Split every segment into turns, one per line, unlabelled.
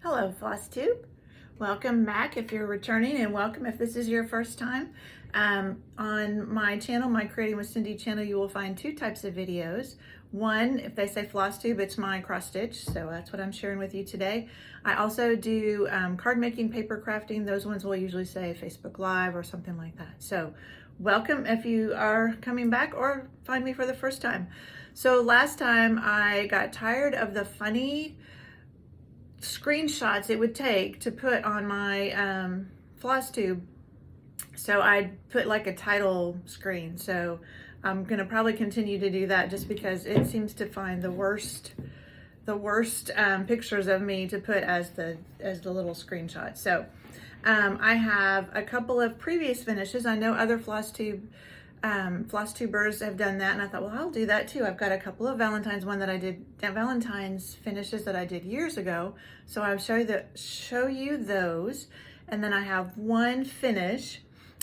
Hello, Flosstube. Welcome back if you're returning, and welcome if this is your first time. On my channel, my Creating with Cindy channel, you will find two types of videos. One, if they say Flosstube, it's my cross stitch, so that's what I'm sharing with you today. I also do card making, paper crafting. Those ones will usually say Facebook Live or something like that. So welcome if you are coming back or find me for the first time. So last time I got tired of the funny screenshots it would take to put on my Flosstube, so I put like a title screen. So I'm gonna probably continue to do that just because it seems to find the worst pictures of me to put as the little screenshot. So I have a couple of previous finishes. I know other Flosstubers have done that, and I thought, well, I'll do that too. I've got a couple of Valentine's finishes that I did years ago, so I'll show you those, and then I have one finish,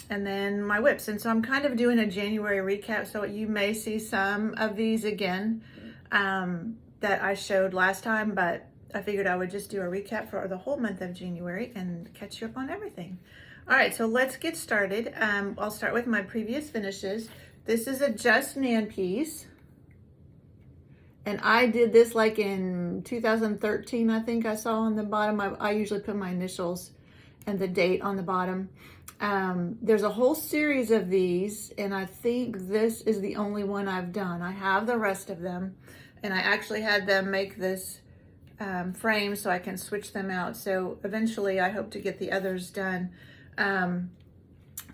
and then my whips. And so I'm kind of doing a January recap, so you may see some of these again that I showed last time, but I figured I would just do a recap for the whole month of January and catch you up on everything. All right, so let's get started. I'll start with my previous finishes. This is a Just Nan piece. And I did this like in 2013, I think I saw on the bottom. I usually put my initials and the date on the bottom. There's a whole series of these, and I think this is the only one I've done. I have the rest of them, and I actually had them make this frame so I can switch them out. So eventually I hope to get the others done.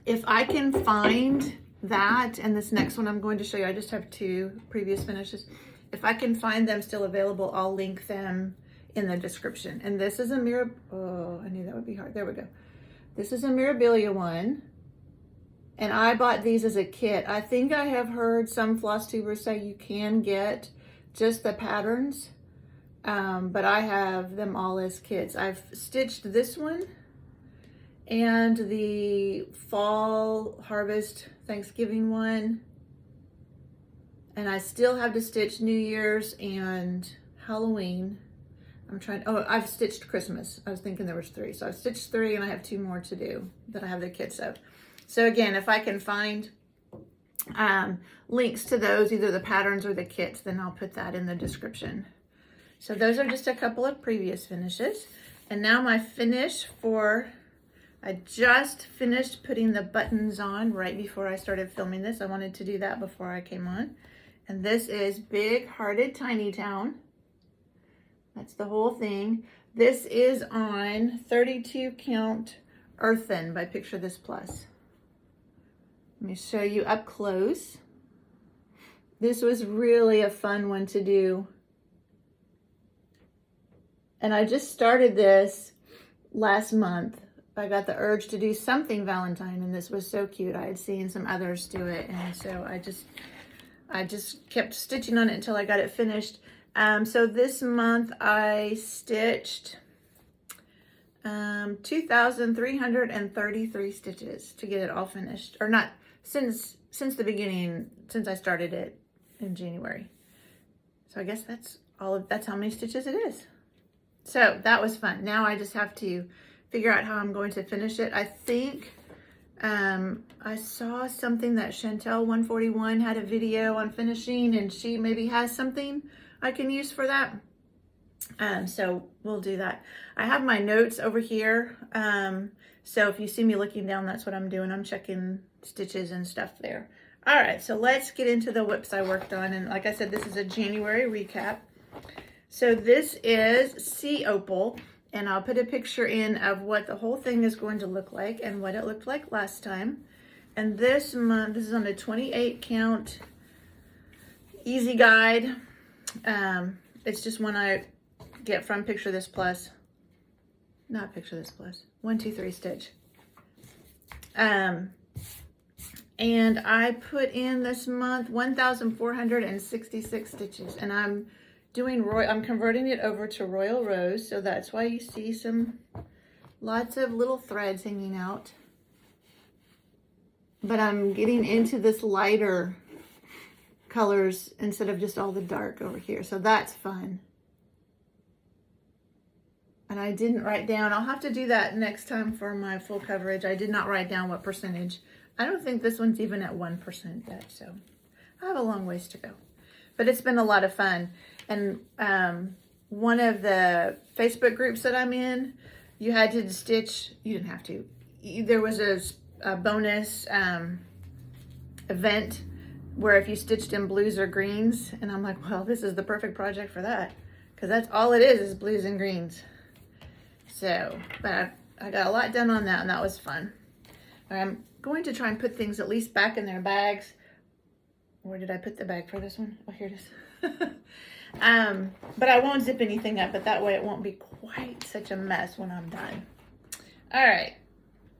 If I can find that, and this next one I'm going to show you, I just have two previous finishes. If I can find them still available, I'll link them in the description. And this is a oh, I knew that would be hard. There we go. This is a Mirabilia one, and I bought these as a kit. I think I have heard some Flosstubers say you can get just the patterns, but I have them all as kits. I've stitched this one and the fall, harvest, Thanksgiving one, and I still have to stitch New Year's and Halloween. I've stitched Christmas. I was thinking there was three, so I've stitched three, and I have two more to do that I have the kits of. So again, if I can find links to those, either the patterns or the kits, then I'll put that in the description. So those are just a couple of previous finishes, and now my finish for, I just finished putting the buttons on right before I started filming this. I wanted to do that before I came on. And this is Big Hearted Tiny Town. That's the whole thing. This is on 32 count earthen by Picture This Plus. Let me show you up close. This was really a fun one to do. And I just started this last month. I got the urge to do something Valentine, and this was so cute. I had seen some others do it, and so I just kept stitching on it until I got it finished. So this month I stitched 2,333 stitches to get it all finished, or not since the beginning, since I started it in January. So I guess that's how many stitches it is. So that was fun. Now I just have to figure out how I'm going to finish it. I think I saw something that Chantel 141 had a video on finishing, and she maybe has something I can use for that. So we'll do that. I have my notes over here. So if you see me looking down, that's what I'm doing. I'm checking stitches and stuff there. All right, so let's get into the whips I worked on. And like I said, this is a January recap. So this is Sea Opal, and I'll put a picture in of what the whole thing is going to look like and what it looked like last time. And this month, this is on a 28 count easy guide. It's just one I get from Picture This Plus. Not Picture This Plus. 123 Stitch. And I put in this month 1,466 stitches, and I'm converting it over to Royal Rose, so that's why you see lots of little threads hanging out. But I'm getting into this lighter colors instead of just all the dark over here, so that's fun. And I didn't write down, I'll have to do that next time for my full coverage. I did not write down what percentage. I don't think this one's even at 1% yet, so I have a long ways to go. But it's been a lot of fun. And one of the Facebook groups that I'm in, you had to stitch, you didn't have to. There was a bonus event where if you stitched in blues or greens, and I'm like, well, this is the perfect project for that, because that's all it is blues and greens. So, but I got a lot done on that, and that was fun. I'm going to try and put things at least back in their bags. Where did I put the bag for this one? Oh, here it is. But I won't zip anything up, but that way it won't be quite such a mess when I'm done. All right.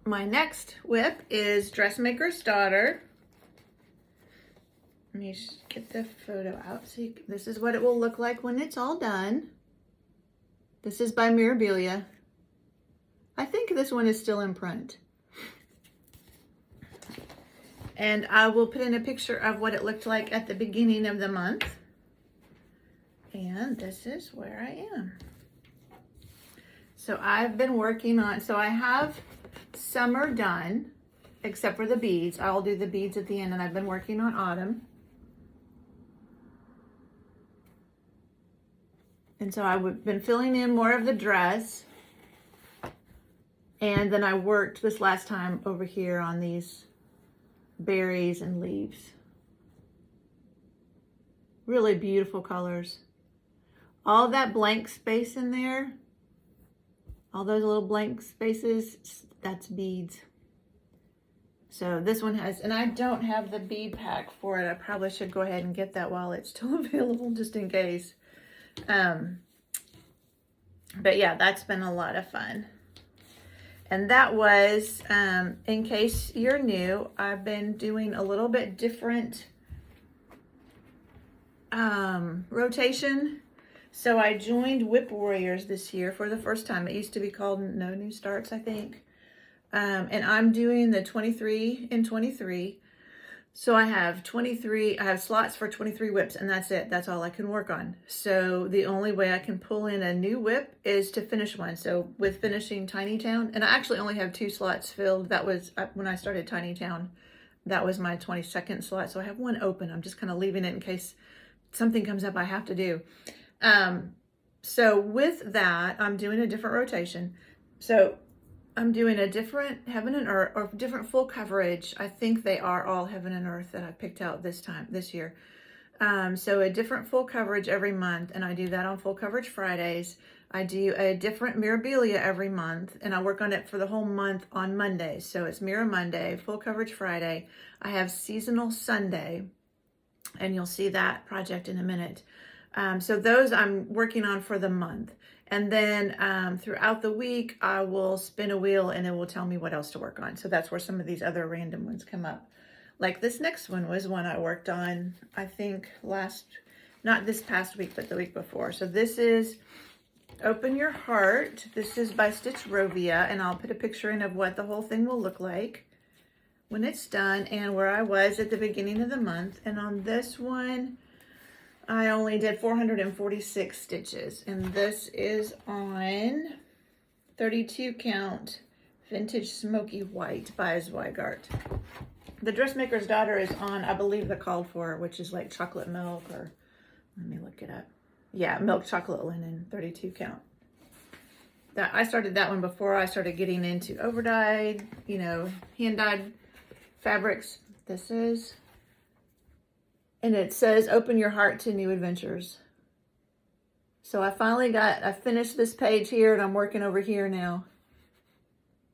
My next whip is Dressmaker's Daughter. Let me just get the photo out. So this is what it will look like when it's all done. This is by Mirabilia. I think this one is still in print. And I will put in a picture of what it looked like at the beginning of the month. And this is where I am. So I've been working on, so I have summer done, except for the beads. I'll do the beads at the end, and I've been working on autumn. And so I've been filling in more of the dress. And then I worked this last time over here on these berries and leaves. Really beautiful colors. All that blank space in there, all those little blank spaces, that's beads. So this one has, and I don't have the bead pack for it. I probably should go ahead and get that while it's still available, just in case. But yeah, that's been a lot of fun. And that was, in case you're new, I've been doing a little bit different rotation. So I joined Whip Warriors this year for the first time. It used to be called No New Starts, I think. And I'm doing the 23 and 23. So I have slots for 23 whips, and that's it. That's all I can work on. So the only way I can pull in a new whip is to finish one. So with finishing Tiny Town, and I actually only have 2 slots filled. That was when I started Tiny Town. That was my 22nd slot. So I have one open. I'm just kind of leaving it in case something comes up I have to do. So with that, I'm doing a different rotation. So I'm doing a different Heaven and Earth, or different full coverage. I think they are all Heaven and Earth that I picked out this year. So a different full coverage every month, and I do that on Full Coverage Fridays. I do a different Mirabilia every month, and I work on it for the whole month on Mondays. So it's Mirror Monday, Full Coverage Friday. I have Seasonal Sunday, and you'll see that project in a minute. So those I'm working on for the month. And then throughout the week, I will spin a wheel and it will tell me what else to work on. So that's where some of these other random ones come up. Like this next one was one I worked on, I think not this past week, but the week before. So this is Open Your Heart. This is by Stitch Rovia, and I'll put a picture in of what the whole thing will look like when it's done and where I was at the beginning of the month. And on this one, I only did 446 stitches, and this is on 32 count Vintage Smoky White by Zweigart. The Dressmaker's Daughter is on, I believe, the called for, which is like chocolate milk, or let me look it up. Yeah, milk chocolate linen, 32 count. I started that one before I started getting into overdyed, hand dyed fabrics. This is. And it says, open your heart to new adventures. So I finished this page here, and I'm working over here now.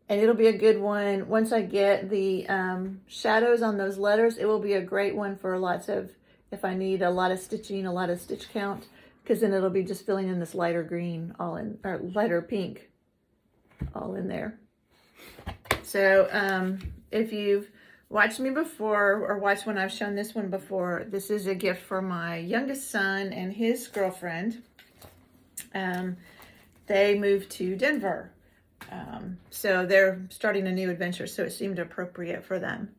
And it'll be a good one. Once I get the shadows on those letters, it will be a great one for if I need a lot of stitching, a lot of stitch count, because then it'll be just filling in this lighter green, or lighter pink, all in there. So if you've watched me before, or watched when I've shown this one before, this is a gift for my youngest son and his girlfriend. They moved to Denver. So they're starting a new adventure, so it seemed appropriate for them.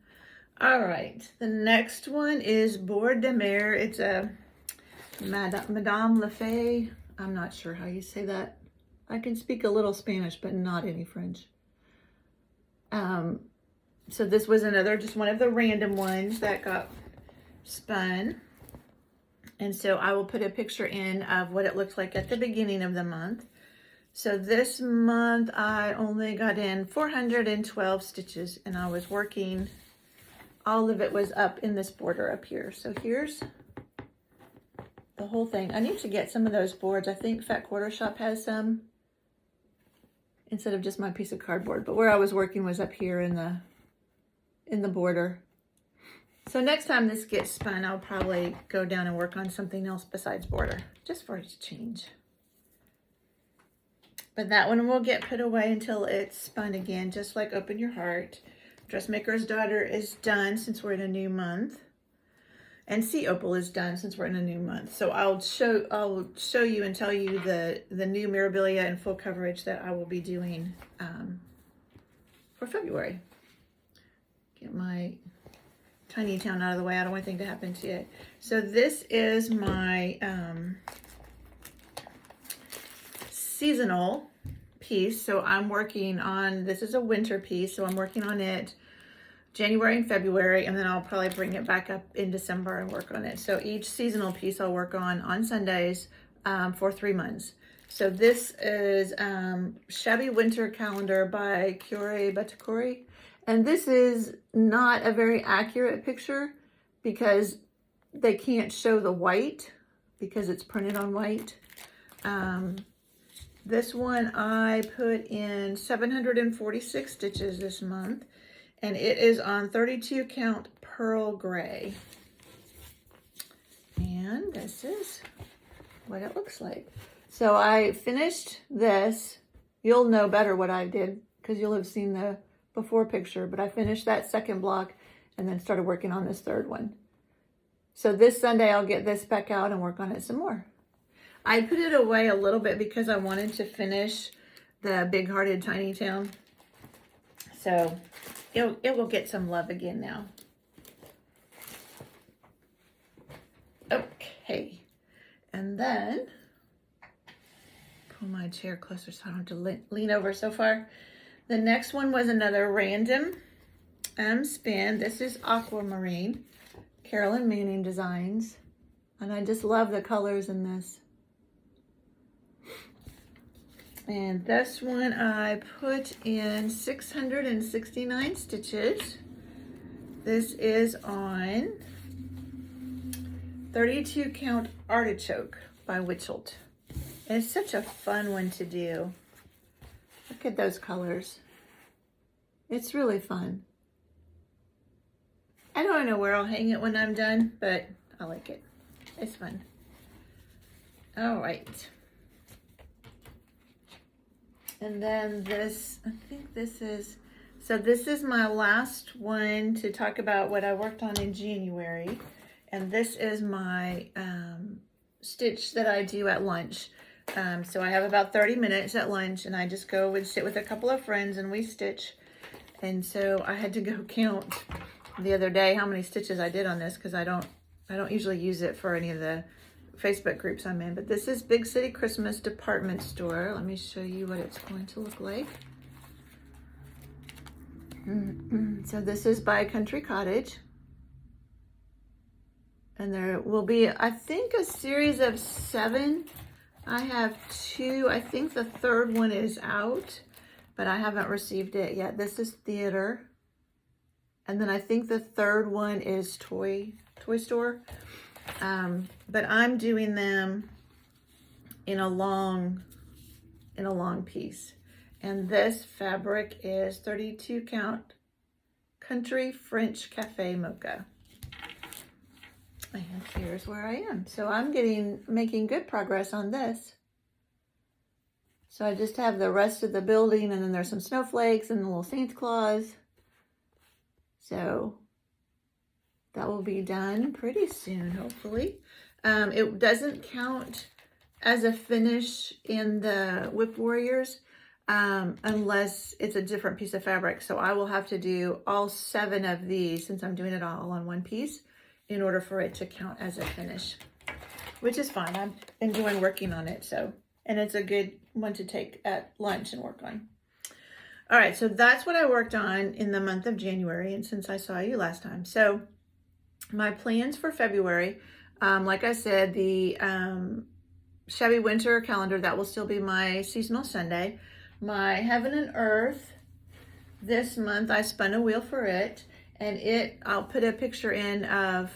All right, the next one is Bord de Mer. It's a Madame Lefay. I'm not sure how you say that. I can speak a little Spanish, but not any French. So this was another, just one of the random ones that got spun. And so I will put a picture in of what it looks like at the beginning of the month. So this month I only got in 412 stitches, and I was working, all of it was up in this border up here. So here's the whole thing. I need to get some of those boards. I think Fat Quarter Shop has some, instead of just my piece of cardboard. But where I was working was up here in the border. So next time this gets spun, I'll probably go down and work on something else besides border, just for it to change. But that one will get put away until it's spun again, just like Open Your Heart. Dressmaker's Daughter is done since we're in a new month. And Sea Opal is done since we're in a new month. So I'll show you and tell you the new Mirabilia and full coverage that I will be doing for February. Get my Tiny Town out of the way. I don't want anything to happen to it. So this is my seasonal piece. So I'm working on, this is a winter piece. So I'm working on it January and February, and then I'll probably bring it back up in December and work on it. So each seasonal piece I'll work on Sundays for 3 months. So this is Shabby Winter Calendar by Cuore Batakori. And this is not a very accurate picture because they can't show the white because it's printed on white. This one I put in 746 stitches this month, and it is on 32 count pearl gray. And this is what it looks like. So I finished this. You'll know better what I did because you'll have seen the before picture, but I finished that second block and then started working on this third one. So this Sunday I'll get this back out and work on it some more. I put it away a little bit because I wanted to finish the Big Hearted Tiny Town. So it will get some love again now. Okay, and then pull my chair closer so I don't have to lean over so far. The next one was another random spin. This is Aquamarine, Carolyn Manning Designs. And I just love the colors in this. And this one I put in 669 stitches. This is on 32 count Artichoke by Witchelt. It's such a fun one to do. Look at those colors. It's really fun. I don't know where I'll hang it when I'm done, but I like it. It's fun. All right. And then this, I think this is, so this is my last one to talk about what I worked on in January. And this is my stitch that I do at lunch. So I have about 30 minutes at lunch, and I just go and sit with a couple of friends and we stitch. And so I had to go count the other day how many stitches I did on this because I don't usually use it for any of the Facebook groups I'm in. But this is Big City Christmas Department Store. Let me show you what it's going to look like. So this is by Country Cottage. And there will be, I think, a series of 7. I have 2. I think the third one is out, but I haven't received it yet. This is Theater. And then I think the third one is Toy Store. But I'm doing them in a long piece. And this fabric is 32 count Country French Cafe Mocha. And here's where I am. So I'm making good progress on this. So I just have the rest of the building, and then there's some snowflakes and the little Santa Claus. So that will be done pretty soon, hopefully. It doesn't count as a finish in the Whip Warriors unless it's a different piece of fabric. So I will have to do all 7 of these, since I'm doing it all on one piece, in order for it to count as a finish, which is fine. I'm enjoying working on it, so and it's a good one to take at lunch and work on. All right, so that's what I worked on in the month of January, and since I saw you last time. So my plans for February, like I said, the Shabby Winter calendar, that will still be my seasonal Sunday. My Heaven and Earth, this month I spun a wheel for it, and I'll put a picture in of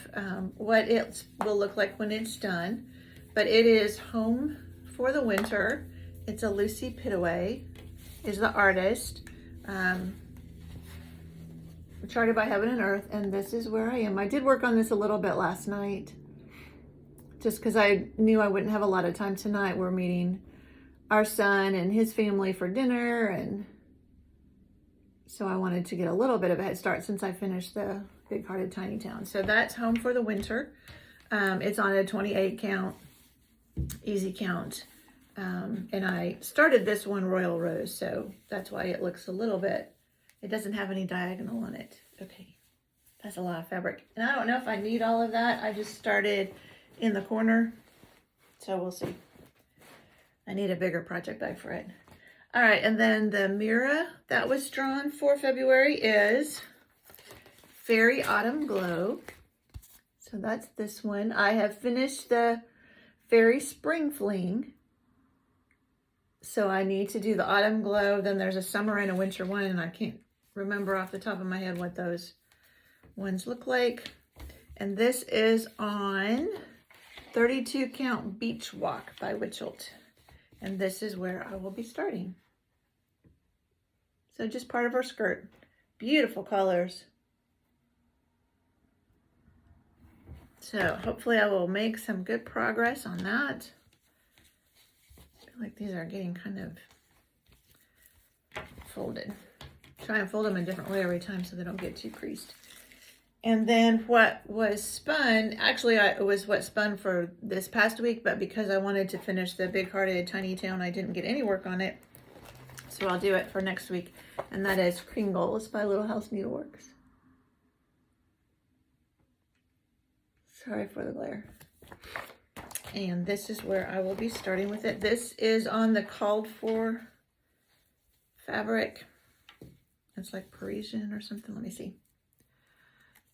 what it will look like when it's done. But it is Home for the Winter. It's a Lucy Pitaway is the artist. Charted by Heaven and Earth, and this is where I am. I did work on this a little bit last night, just because I knew I wouldn't have a lot of time tonight. We're meeting our son and his family for dinner, and so I wanted to get a little bit of a head start since I finished the Big Hearted Tiny Town. So that's Home for the Winter. It's on a 28 count, easy count. And I started this one Royal Rose, so that's why it looks a little bit, it doesn't have any diagonal on it. Okay, that's a lot of fabric. And I don't know if I need all of that. I just started in the corner, so we'll see. I need a bigger project bag for it. All right, and then the mirror that was drawn for February is Fairy Autumn Glow. So that's this one. I have finished the Fairy Spring Fling. So I need to do the Autumn Glow. Then there's a Summer and a Winter one, and I can't remember off the top of my head what those ones look like. And this is on 32 Count Beach Walk by Witchelt. And this is where I will be starting. So just part of her skirt. Beautiful colors. So hopefully I will make some good progress on that. Like these are getting kind of folded. Try and fold them a different way every time so they don't get too creased. And then what was spun, actually it was what spun for this past week, but because I wanted to finish the Big Hearted Tiny Town, I didn't get any work on it. So I'll do it for next week. And that is Kringles by Little House Needleworks. Sorry for the glare. And this is where I will be starting with it. This is on the called for fabric. It's like Parisian or something. Let me see.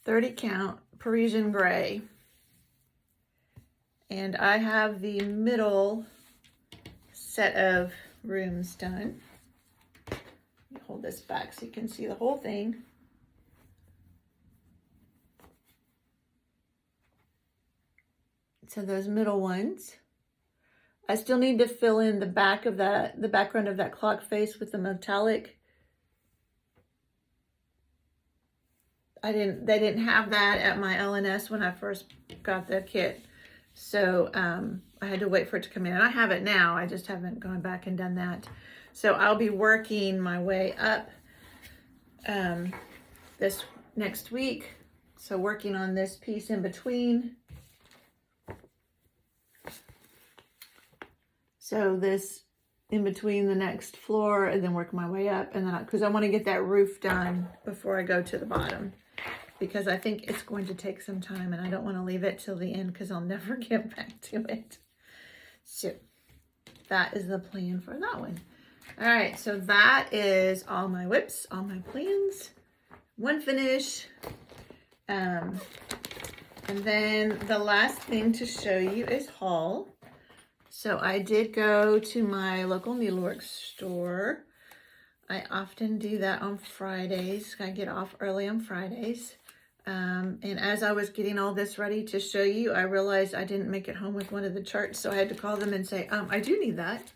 30 count Parisian gray. And I have the middle set of rooms done. Let me hold this back so you can see the whole thing. So those middle ones, I still need to fill in the back of that, the background of that clock face with the metallic. They didn't have that at my LNS when I first got the kit. So I had to wait for it to come in. And I have it now, I just haven't gone back and done that. So I'll be working my way up this next week. So working on this piece in between. So this in between the next floor, and then work my way up, and then because I want to get that roof done before I go to the bottom, because I think it's going to take some time, and I don't want to leave it till the end because I'll never get back to it. So that is the plan for that one. All right, so that is all my whips, all my plans, one finish. And then the last thing to show you is haul. So I did go to my local needlework store. I often do that on Fridays. I get off early on Fridays. And as I was getting all this ready to show you, I realized I didn't make it home with one of the charts. So I had to call them and say, I do need that.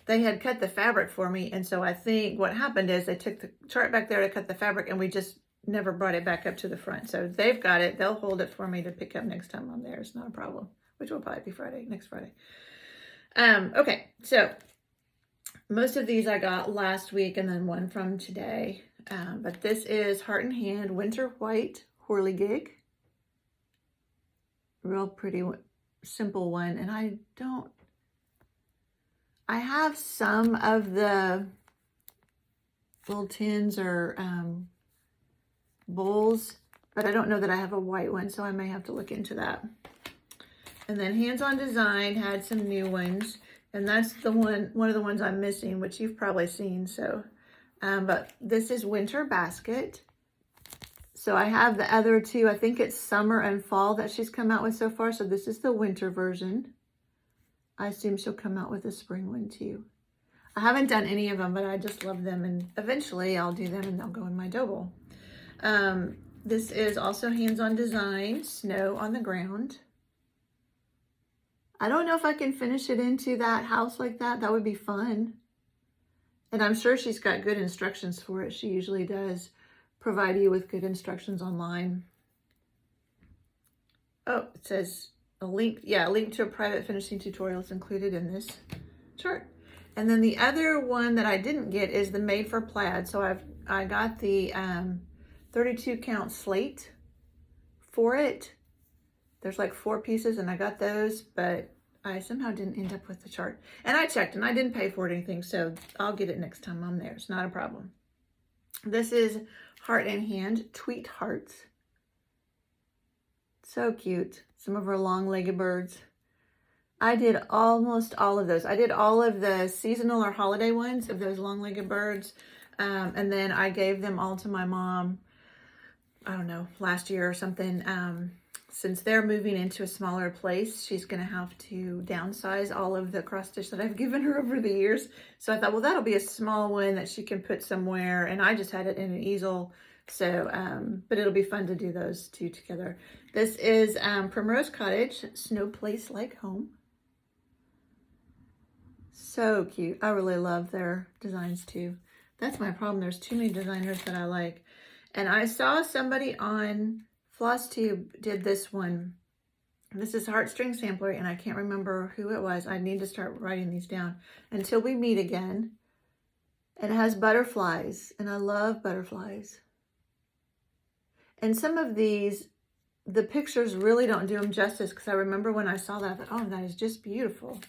They had cut the fabric for me. And so I think what happened is they took the chart back there to cut the fabric, and we just never brought it back up to the front. So they've got it. They'll hold it for me to pick up next time I'm there. It's not a problem, which will probably be next Friday. Okay, so most of these I got last week and then one from today. But this is Heart and Hand Winter White Whirligig. Real pretty, simple one. And I have some of the little tins or bowls, but I don't know that I have a white one, so I may have to look into that. And then Hands On Design had some new ones. And that's the one of the ones I'm missing, which you've probably seen. So, but this is Winter Basket. So I have the other two. I think it's summer and fall that she's come out with so far. So this is the winter version. I assume she'll come out with a spring one too. I haven't done any of them, but I just love them. And eventually I'll do them and they'll go in my dough bowl. This is also hands-on design, snow on the ground. I don't know if I can finish it into that house like that. That would be fun. And I'm sure she's got good instructions for it. She usually does provide you with good instructions online. Oh, it says a link. Yeah, a link to a private finishing tutorial is included in this chart. And then the other one that I didn't get is the Made for Plaid. So I got the 32 count slate for it. There's like 4 pieces and I got those, but I somehow didn't end up with the chart. And I checked and I didn't pay for it or anything, so I'll get it next time I'm there. It's not a problem. This is Heart and Hand Tweet Hearts. So cute. Some of her long-legged birds. I did almost all of those. I did all of the seasonal or holiday ones of those long-legged birds. And then I gave them all to my mom, I don't know, last year or something. Since they're moving into a smaller place, she's going to have to downsize all of the cross stitch that I've given her over the years. So I thought, well, that'll be a small one that she can put somewhere. And I just had it in an easel. So, but it'll be fun to do those two together. This is Primrose Cottage, Snow Place Like Home. So cute. I really love their designs too. That's my problem. There's too many designers that I like. And I saw somebody on Flosstube did this one. This is Heartstring Sampler, and I can't remember who it was. I need to start writing these down. Until We Meet Again. And it has butterflies, and I love butterflies. And some of these, the pictures really don't do them justice, because I remember when I saw that, I thought, oh, that is just beautiful.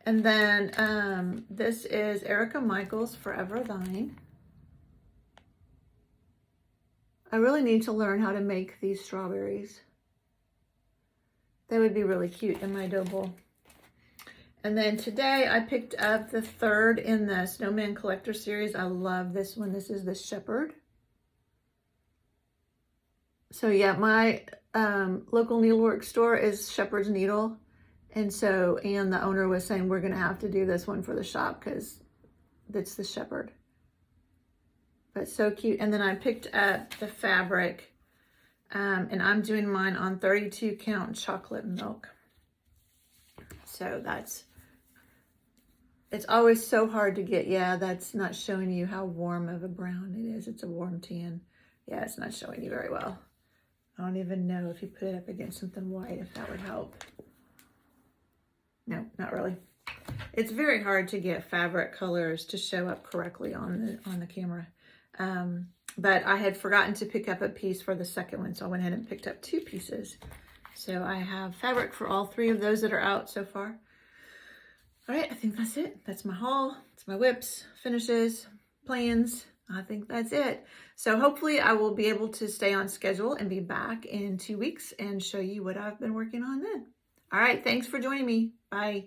And then this is Erica Michaels, Forever Thine. I really need to learn how to make these strawberries. They would be really cute in my dough bowl. And then today I picked up the third in the Snowman Collector series. I love this one. This is the Shepherd. So yeah, my local needlework store is Shepherd's Needle. And so Anne, the owner, was saying we're going to have to do this one for the shop because it's the Shepherd. But so cute. And then I picked up the fabric, and I'm doing mine on 32 count chocolate milk. So it's always so hard to get. Yeah, that's not showing you how warm of a brown it is. It's a warm tan. Yeah, it's not showing you very well. I don't even know if you put it up against something white, if that would help. No, not really. It's very hard to get fabric colors to show up correctly on the camera. But I had forgotten to pick up a piece for the second one, so I went ahead and picked up 2 pieces. So I have fabric for all 3 of those that are out so far. All right, I think that's it. That's my haul. It's my whips, finishes, plans. I think that's it. So hopefully I will be able to stay on schedule and be back in 2 weeks and show you what I've been working on then. All right, thanks for joining me. Bye.